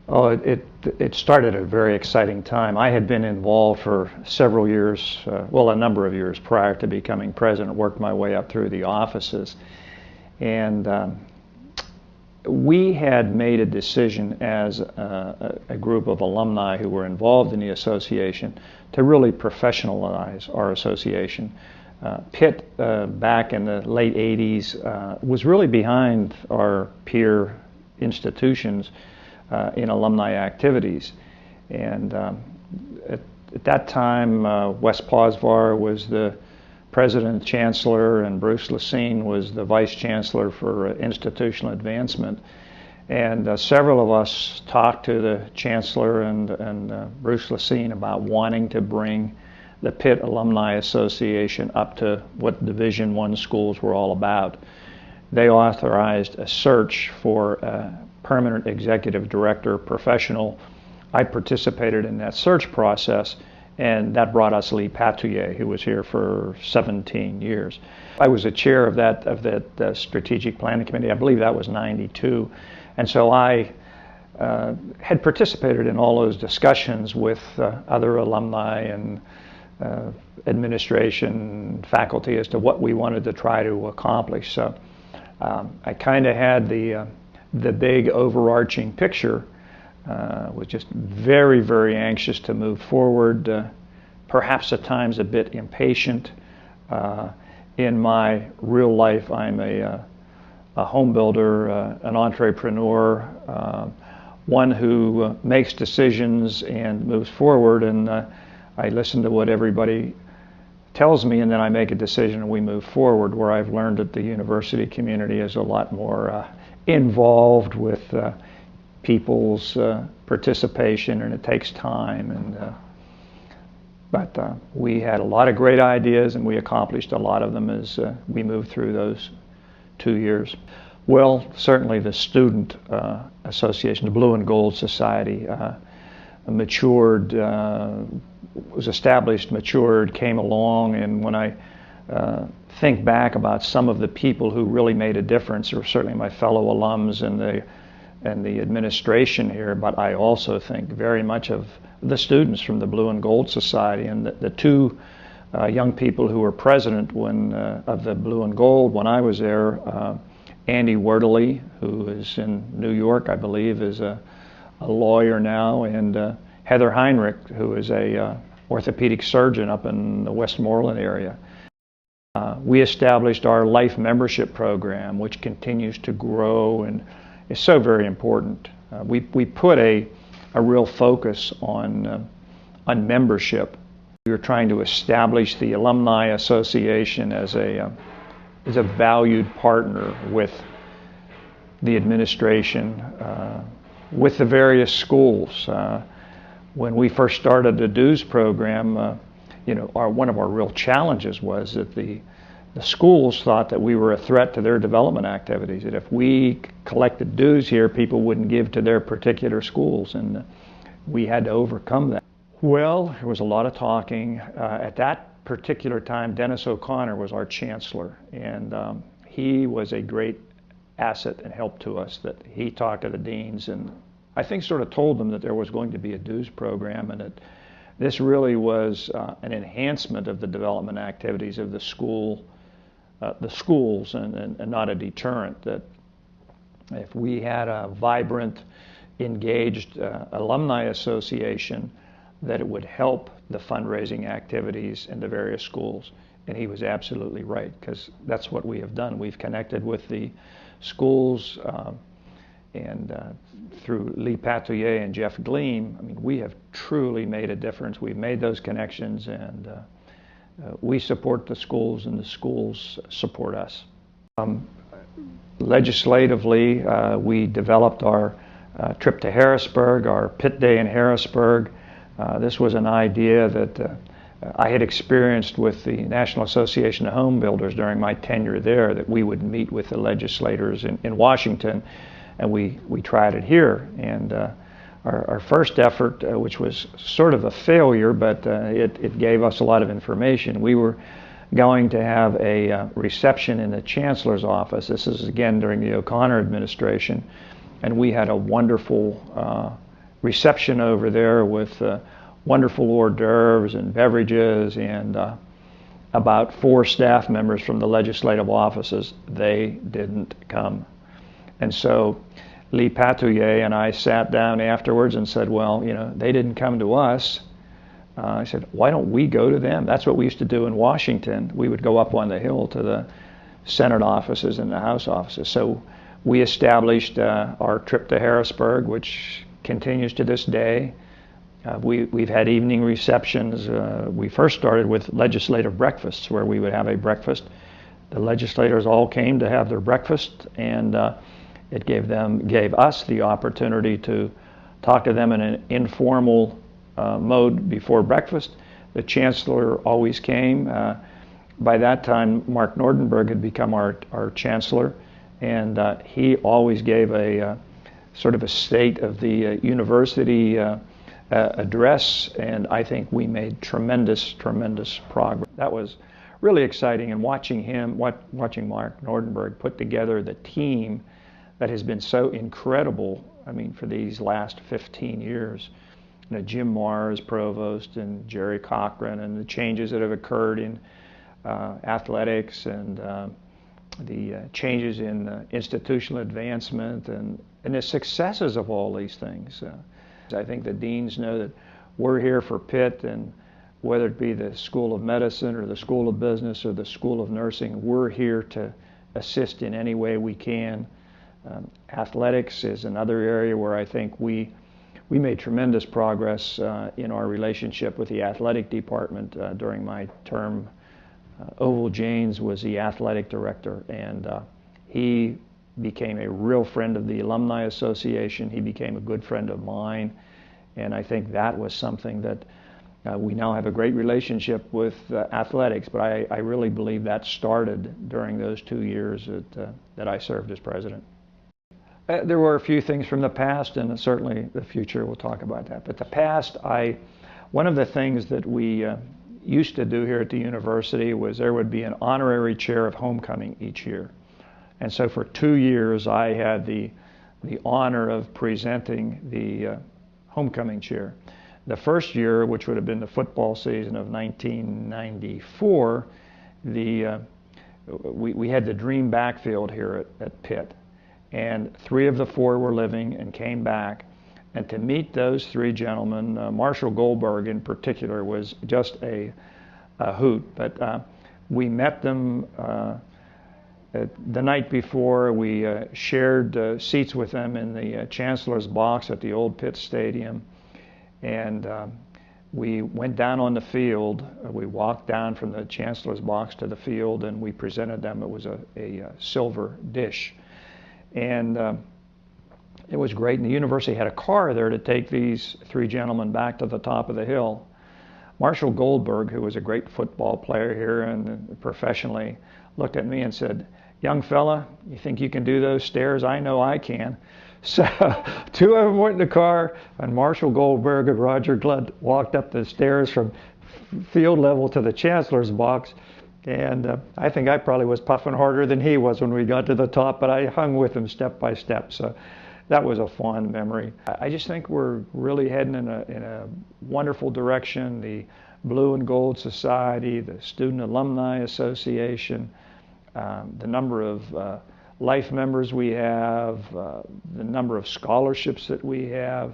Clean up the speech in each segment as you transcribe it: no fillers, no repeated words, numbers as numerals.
Oh, it started at a very exciting time. I had been involved for several years, well, a number of years prior to becoming president, worked my way up through the offices. And we had made a decision as a group of alumni who were involved in the association to really professionalize our association. Pitt, back in the late 80s, was really behind our peer institutions in alumni activities. And at that time, Wes Posvar was the president and chancellor, and Bruce Lacine was the vice chancellor for institutional advancement. And several of us talked to the chancellor and Bruce Lacine about wanting to bring the Pitt Alumni Association up to what Division I schools were all about. They authorized a search for a permanent executive director professional. I participated in that search process, and that brought us Lee Patouillet, who was here for 17 years. I was the chair of that strategic planning committee. I believe that was '92, and so I had participated in all those discussions with other alumni and administration, faculty, as to what we wanted to try to accomplish. So I kind of had the big overarching picture. Was just very, very anxious to move forward, perhaps at times a bit impatient. In my real life, I'm a home builder, an entrepreneur, one who makes decisions and moves forward, and I listen to what everybody tells me, and then I make a decision and we move forward. Where I've learned that the university community is a lot more involved with people's participation, and it takes time. And but we had a lot of great ideas, and we accomplished a lot of them as we moved through those 2 years. Well, certainly the student association, the Blue and Gold Society, matured, was established, matured, came along, and when I think back about some of the people who really made a difference, or certainly my fellow alums and the administration here, but I also think very much of the students from the Blue and Gold Society, and the two young people who were president of the Blue and Gold when I was there, Andy Wertley, who is in New York, I believe, is a lawyer now, and Heather Heinrich, who is a orthopedic surgeon up in the Westmoreland area. We established our life membership program, which continues to grow and is so very important. We put a real focus on membership. We were trying to establish the Alumni Association as a valued partner with the administration, with the various schools. When we first started the dues program, one of our real challenges was that the schools thought that we were a threat to their development activities, that if we collected dues here, people wouldn't give to their particular schools, and we had to overcome that. Well, there was a lot of talking. At that particular time, Dennis O'Connor was our chancellor, and he was a great asset and help to us. That he talked to the deans, and I think sort of told them that there was going to be a dues program, and that this really was an enhancement of the development activities of the schools, and not a deterrent. That if we had a vibrant, engaged alumni association, that it would help the fundraising activities in the various schools. And he was absolutely right, because that's what we have done. We've connected with the schools, and through Lee Patouillet and Jeff Gleam, I mean, we have truly made a difference. We've made those connections, and we support the schools, and the schools support us. Legislatively, we developed our trip to Harrisburg, our Pitt Day in Harrisburg. This was an idea that I had experienced with the National Association of Home Builders during my tenure there, that we would meet with the legislators in Washington, and we tried it here. And our first effort, which was sort of a failure, but it gave us a lot of information. We were going to have a reception in the Chancellor's office. This is again during the O'Connor administration, and we had a wonderful reception over there with wonderful hors d'oeuvres and beverages, and about 4 staff members from the legislative offices. They didn't come. And so Lee Patouillet and I sat down afterwards and said, well, you know, they didn't come to us. I said, why don't we go to them? That's what we used to do in Washington. We would go up on the Hill to the Senate offices and the House offices. So we established our trip to Harrisburg, which continues to this day. We've had evening receptions. We first started with legislative breakfasts, where we would have a breakfast. The legislators all came to have their breakfast, and it gave us the opportunity to talk to them in an informal mode before breakfast. The chancellor always came. By that time, Mark Nordenberg had become our chancellor, and he always gave a sort of a state of the university address, and I think we made tremendous progress. That was really exciting, and watching Mark Nordenberg put together the team that has been so incredible, I mean, for these last 15 years. You know, Jim Marr as provost, and Jerry Cochran, and the changes that have occurred in athletics, and the changes in institutional advancement, and the successes of all these things. I think the deans know that we're here for Pitt, and whether it be the School of Medicine or the School of Business or the School of Nursing, we're here to assist in any way we can. Athletics is another area where I think we made tremendous progress in our relationship with the athletic department during my term. Oval Janes was the athletic director, and he became a real friend of the Alumni Association. He became a good friend of mine, and I think that was something that we now have a great relationship with athletics, but I really believe that started during those 2 years that I served as president. There were a few things from the past, and certainly the future, we'll talk about that. But the past, one of the things that we used to do here at the university was there would be an honorary chair of homecoming each year. And so for 2 years, I had the honor of presenting the homecoming chair. The first year, which would have been the football season of 1994, we had the dream backfield here at Pitt. And 3 of the 4 were living and came back. And to meet those 3 gentlemen, Marshall Goldberg in particular, was just a hoot. But we met them the night before. We shared seats with them in the Chancellor's box at the old Pitt Stadium. And we went down on the field. We walked down from the Chancellor's box to the field, and we presented them. It was a silver dish. And it was great. And the university had a car there to take these 3 gentlemen back to the top of the hill. Marshall Goldberg, who was a great football player here and professionally, looked at me and said, "Young fella, you think you can do those stairs? I know I can." So 2 of them went in the car, and Marshall Goldberg and Roger Glunt walked up the stairs from field level to the Chancellor's box. And I think I probably was puffing harder than he was when we got to the top, but I hung with him step by step. So that was a fond memory. I just think we're really heading in a wonderful direction. The Blue and Gold Society, the Student Alumni Association, the number of life members we have, the number of scholarships that we have,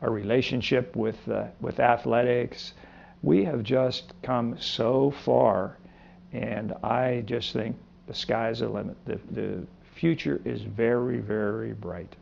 our relationship with athletics. We have just come so far, and I just think the sky's the limit. The future is very, very bright.